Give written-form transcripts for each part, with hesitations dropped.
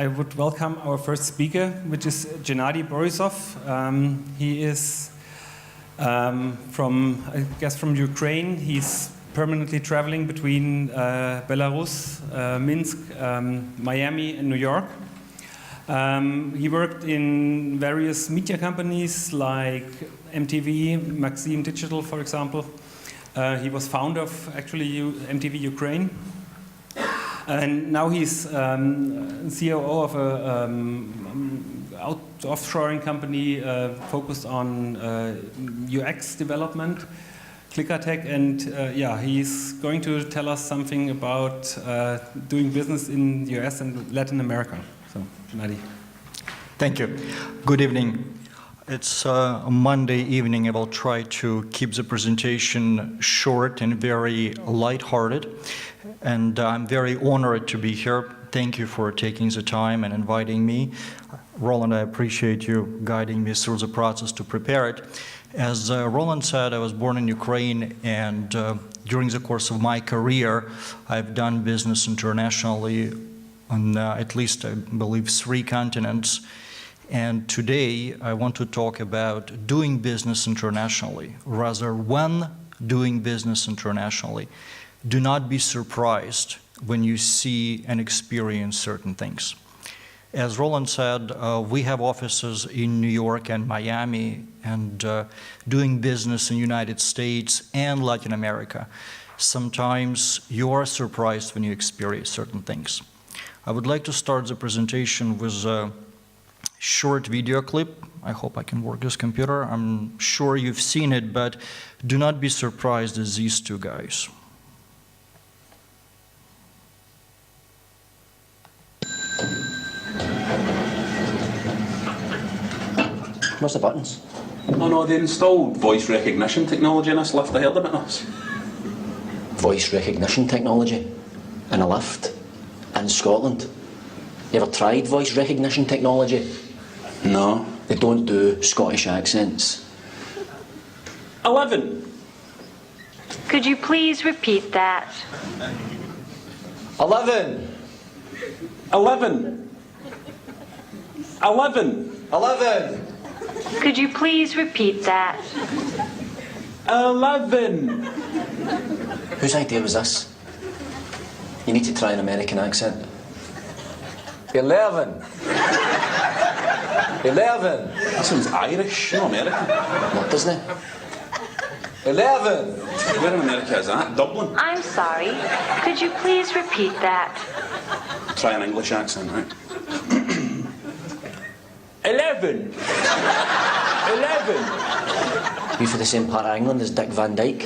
I would welcome our first speaker, which is Gennadiy Borisov. He is from Ukraine. He's permanently traveling between Belarus, Minsk, Miami, and New York. He worked in various media companies like MTV, Maxim Digital, for example. He was founder of actually MTV Ukraine. And now he's COO of a offshoring company focused on UX development, ClickerTech, and he's going to tell us something about doing business in the US and Latin America. So, Gennadiy. Thank you. Good evening. It's a Monday evening. I will try to keep the presentation short and very lighthearted. And I'm very honored to be here. Thank you for taking the time and inviting me. Roland, I appreciate you guiding me through the process to prepare it. As Roland said, I was born in Ukraine, and during the course of my career, I've done business internationally on at least, I believe, 3 continents. And today, I want to talk about doing business internationally. Rather, when doing business internationally, do not be surprised when you see and experience certain things. As Roland said, we have offices in New York and Miami, and doing business in the United States and Latin America. Sometimes you are surprised when you experience certain things. I would like to start the presentation with a short video clip. I hope I can work this computer. I'm sure you've seen it, but do not be surprised at these 2 guys. Where's the buttons? Oh no, they installed voice recognition technology in this lift. I heard about this. Voice recognition technology? In a lift? In Scotland? You ever tried voice recognition technology? No. They don't do Scottish accents. 11. Could you please repeat that? 11. 11. 11. 11. Could you please repeat that? 11. Whose idea was this? You need to try an American accent. 11. 11. That sounds Irish, not American. What, doesn't it? 11. Where in America is that? Dublin? I'm sorry. Could you please repeat that? Try an English accent, right? 11. 11. You for the same part of England as Dick Van Dyke?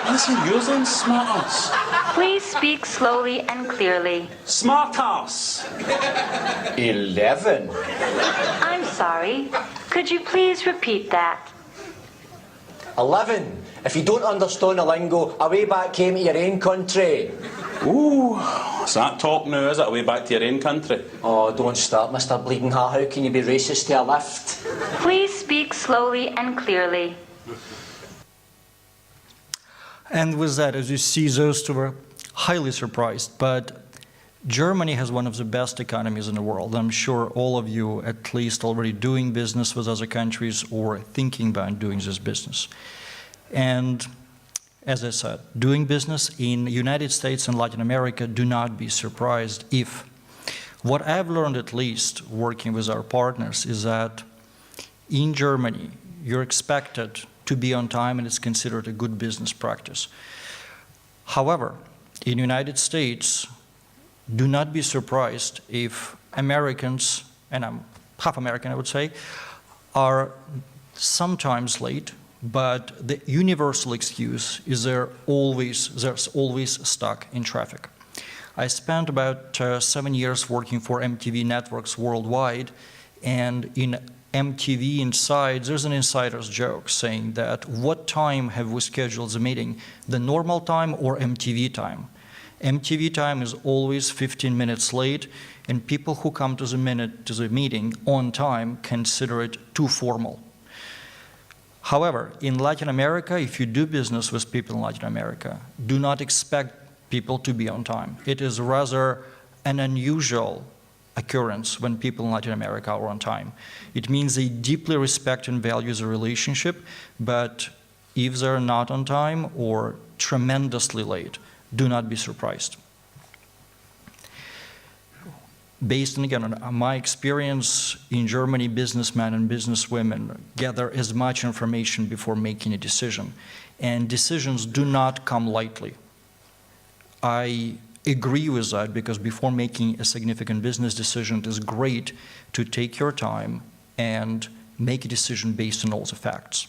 Listen, yours then, smart ass. Please speak slowly and clearly. Smart ass. 11. I'm sorry. Could you please repeat that? 11. If you don't understand the lingo, away back came to your own country. Ooh, is that talk now, is it? Away back to your own country? Oh, don't start, Mr. Bleeding Heart. How can you be racist to a lift? Please speak slowly and clearly. And with that, as you see, those 2 were highly surprised. But Germany has one of the best economies in the world. I'm sure all of you at least already doing business with other countries or thinking about doing this business. And as I said, doing business in the United States and Latin America, do not be surprised if. What I've learned, at least working with our partners, is that in Germany, you're expected to be on time, and it's considered a good business practice. However, in the United States, do not be surprised if Americans, and I'm half American, I would say, are sometimes late, but the universal excuse is they're always stuck in traffic. I spent about 7 years working for MTV networks worldwide, and in MTV inside, there's an insider's joke saying that what time have we scheduled the meeting, the normal time or MTV time? MTV time is always 15 minutes late, and people who come to the meeting on time consider it too formal. However, in Latin America, if you do business with people in Latin America, do not expect people to be on time. It is rather an unusual occurrence when people in Latin America are on time. It means they deeply respect and value the relationship, but if they're not on time or tremendously late, do not be surprised. Based, again, on my experience in Germany, businessmen and businesswomen gather as much information before making a decision. And decisions do not come lightly. I agree with that because before making a significant business decision, it is great to take your time and make a decision based on all the facts.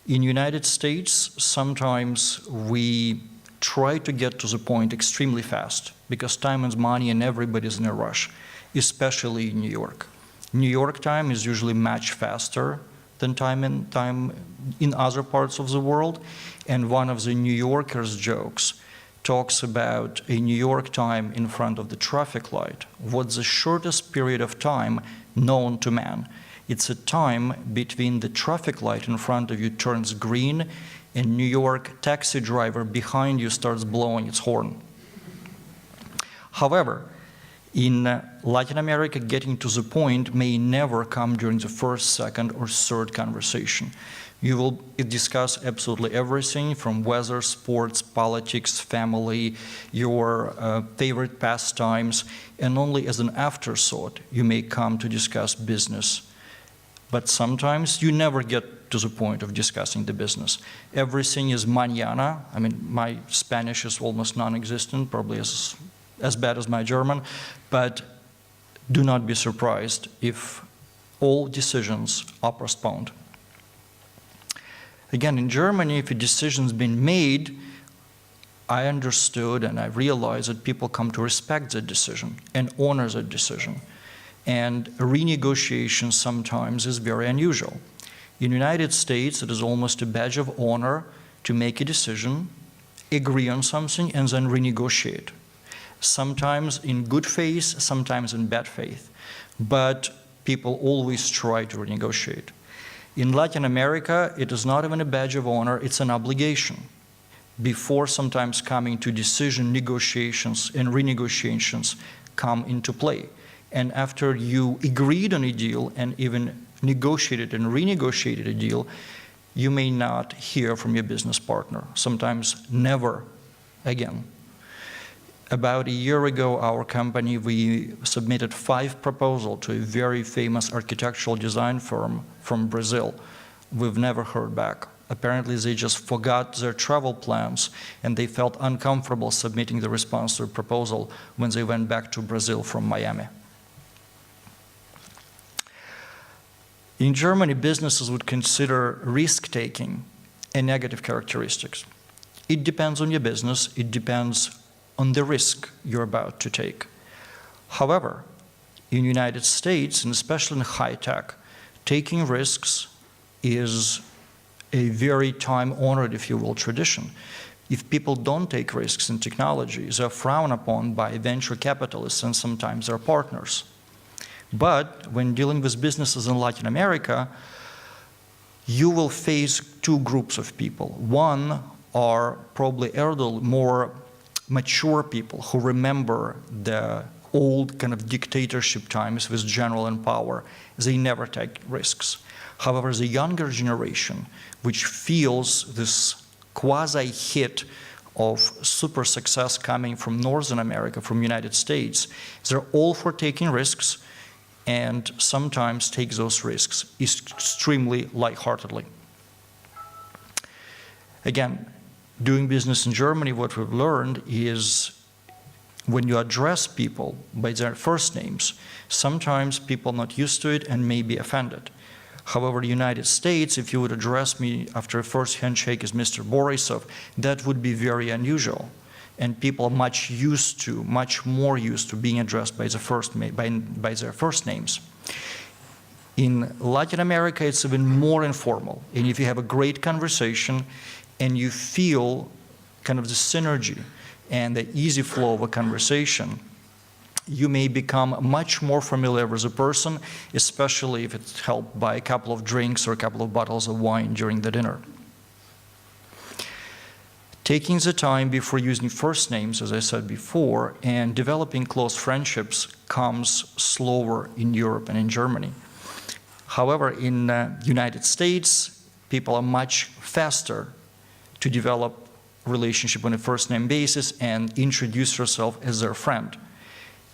In the United States, sometimes we try to get to the point extremely fast because time is money and everybody's in a rush, especially in New York. New York time is usually much faster than time in other parts of the world, and one of the New Yorkers' jokes talks about a New York time in front of the traffic light. What's the shortest period of time known to man? It's a time between the traffic light in front of you turns green and New York taxi driver behind you starts blowing its horn. However, in Latin America, getting to the point may never come during the first, second, or third conversation. You will discuss absolutely everything from weather, sports, politics, family, your favorite pastimes, and only as an afterthought you may come to discuss business. But sometimes you never get to the point of discussing the business. Everything is mañana. I mean, my Spanish is almost non-existent, probably as bad as my German, but do not be surprised if all decisions are postponed. Again, in Germany, if a decision's been made, I understood and I realized that people come to respect that decision and honor that decision. And renegotiation sometimes is very unusual. In the United States, it is almost a badge of honor to make a decision, agree on something, and then renegotiate. Sometimes in good faith, sometimes in bad faith. But people always try to renegotiate. In Latin America, it is not even a badge of honor, it's an obligation. Before sometimes coming to decision, negotiations and renegotiations come into play. And after you agreed on a deal and even negotiated and renegotiated a deal, you may not hear from your business partner, sometimes never again. About a year ago, our company, we submitted 5 proposals to a very famous architectural design firm from Brazil. We've never heard back. Apparently, they just forgot their travel plans, and they felt uncomfortable submitting the response to a proposal when they went back to Brazil from Miami. In Germany, businesses would consider risk-taking a negative characteristic. It depends on your business. It depends on the risk you're about to take. However, in the United States, and especially in high tech, taking risks is a very time-honored, if you will, tradition. If people don't take risks in technology, they're frowned upon by venture capitalists and sometimes their partners. But when dealing with businesses in Latin America, you will face 2 groups of people. One are probably elderly, more mature people who remember the old kind of dictatorship times with general in power. They never take risks. However, the younger generation, which feels this quasi-hit of super success coming from Northern America, from United States, they're all for taking risks and sometimes take those risks extremely lightheartedly. Again, doing business in Germany, what we've learned is when you address people by their first names, sometimes people are not used to it and may be offended. However, the United States, if you would address me after a first handshake as Mr. Borisov, that would be very unusual. And people are much more used to being addressed by their first names. In Latin America, it's even more informal. And if you have a great conversation and you feel kind of the synergy and the easy flow of a conversation, you may become much more familiar with a person, especially if it's helped by a couple of drinks or a couple of bottles of wine during the dinner. Taking the time before using first names, as I said before, and developing close friendships comes slower in Europe and in Germany. However, in the United States, people are much faster to develop relationship on a first-name basis and introduce yourself as their friend.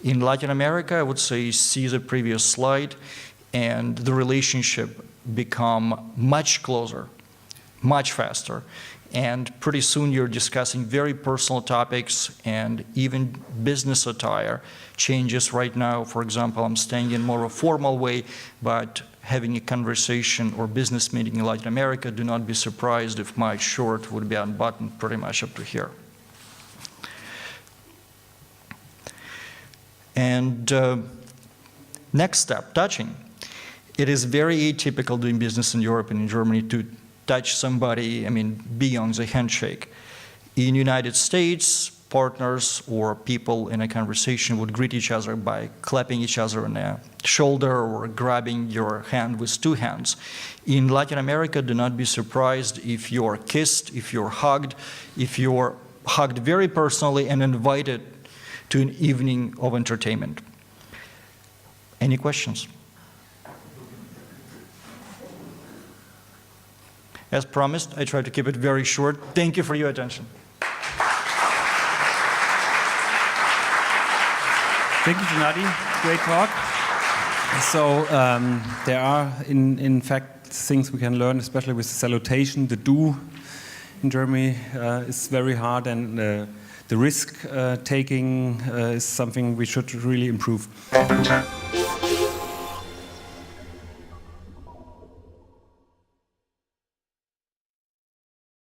In Latin America, I would say, see the previous slide, and the relationship become much closer, much faster. And pretty soon you're discussing very personal topics, and even business attire changes right now. For example, I'm staying in more of a formal way, but having a conversation or business meeting in Latin America, do not be surprised if my shirt would be unbuttoned pretty much up to here. And next step, touching. It is very atypical doing business in Europe and in Germany to touch somebody, beyond the handshake. In the United States, partners or people in a conversation would greet each other by clapping each other on the shoulder or grabbing your hand with two hands. In Latin America, do not be surprised if you're kissed, if you're hugged very personally and invited to an evening of entertainment. Any questions? As promised, I try to keep it very short. Thank you for your attention. Thank you, Gennadiy. Great talk. So there are, in fact, things we can learn, especially with the salutation. The "du" in Germany is very hard, and the risk taking is something we should really improve.